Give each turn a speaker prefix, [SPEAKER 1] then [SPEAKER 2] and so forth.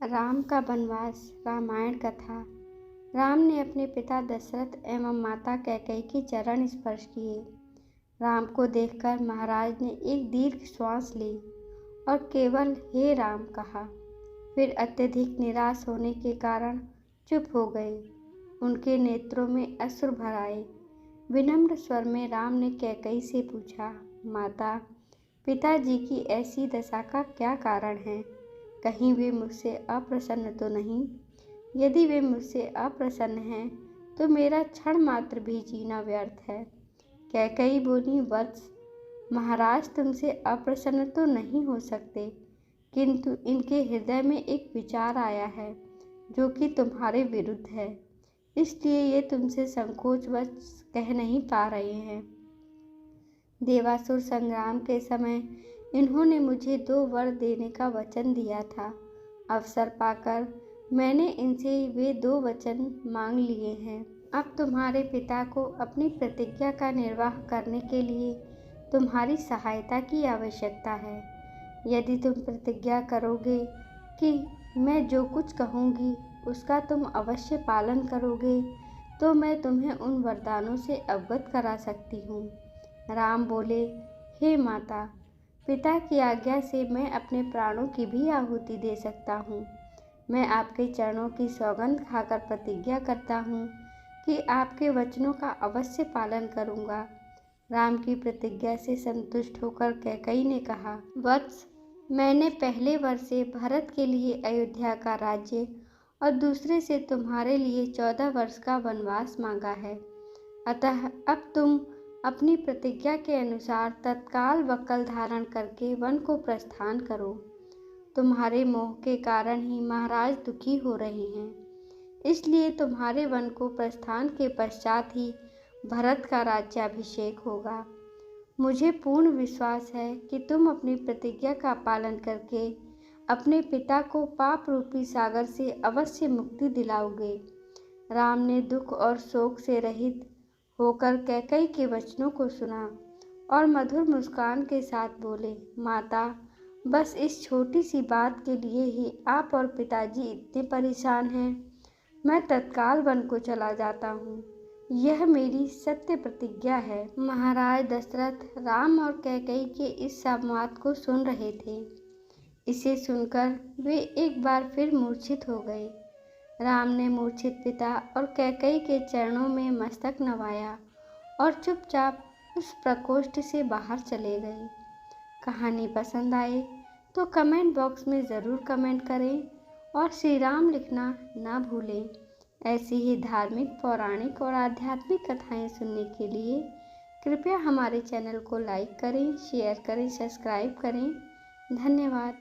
[SPEAKER 1] राम का वनवास। रामायण कथा। राम ने अपने पिता दशरथ एवं माता कैकेयी के चरण स्पर्श किए। राम को देखकर महाराज ने एक दीर्घ श्वास ली और केवल हे राम कहा। फिर अत्यधिक निराश होने के कारण चुप हो गए। उनके नेत्रों में अश्रु भर आए। विनम्र स्वर में राम ने कैकेयी से पूछा, माता, पिताजी की ऐसी दशा का क्या कारण है? कहीं वे मुझसे अप्रसन्न तो नहीं? यदि वे मुझसे अप्रसन्न हैं तो मेरा क्षण मात्र भी जीना व्यर्थ है। कैकेयी बोली, वत्स, महाराज तुमसे अप्रसन्न तो नहीं हो सकते, किंतु इनके हृदय में एक विचार आया है जो कि तुम्हारे विरुद्ध है, इसलिए ये तुमसे संकोचवश कह नहीं पा रहे हैं। देवासुर संग्राम के समय इन्होंने मुझे 2 वर देने का वचन दिया था। अवसर पाकर मैंने इनसे वे 2 वचन मांग लिए हैं। अब तुम्हारे पिता को अपनी प्रतिज्ञा का निर्वाह करने के लिए तुम्हारी सहायता की आवश्यकता है। यदि तुम प्रतिज्ञा करोगे कि मैं जो कुछ कहूँगी उसका तुम अवश्य पालन करोगे, तो मैं तुम्हें उन वरदानों से अवगत करा सकती हूँ। राम बोले, हे माता, पिता की आज्ञा से मैं अपने प्राणों की भी आहुति दे सकता हूँ। मैं आपके चरणों की सौगंध खाकर प्रतिज्ञा करता हूँ कि आपके वचनों का अवश्य पालन करूँगा। राम की प्रतिज्ञा से संतुष्ट होकर कैकेयी ने कहा, वत्स, मैंने पहले वर से भरत के लिए अयोध्या का राज्य और दूसरे से तुम्हारे लिए 14 वर्ष का वनवास मांगा है। अतः अब तुम अपनी प्रतिज्ञा के अनुसार तत्काल वक्कल धारण करके वन को प्रस्थान करो। तुम्हारे मोह के कारण ही महाराज दुखी हो रहे हैं, इसलिए तुम्हारे वन को प्रस्थान के पश्चात ही भरत का राज्याभिषेक होगा। मुझे पूर्ण विश्वास है कि तुम अपनी प्रतिज्ञा का पालन करके अपने पिता को पाप रूपी सागर से अवश्य मुक्ति दिलाओगे। राम ने दुख और शोक से रहित होकर कैकेयी के वचनों को सुना और मधुर मुस्कान के साथ बोले, माता, बस इस छोटी सी बात के लिए ही आप और पिताजी इतने परेशान हैं। मैं तत्काल वन को चला जाता हूँ। यह मेरी सत्य प्रतिज्ञा है। महाराज दशरथ राम और कैकेयी के इस संवाद को सुन रहे थे। इसे सुनकर वे एक बार फिर मूर्छित हो गए। राम ने मूर्छित पिता और कैकेयी के चरणों में मस्तक नवाया और चुपचाप उस प्रकोष्ठ से बाहर चले गए। कहानी पसंद आए तो कमेंट बॉक्स में ज़रूर कमेंट करें और श्री राम लिखना ना भूलें। ऐसी ही धार्मिक, पौराणिक और आध्यात्मिक कथाएं सुनने के लिए कृपया हमारे चैनल को लाइक करें, शेयर करें, सब्सक्राइब करें। धन्यवाद।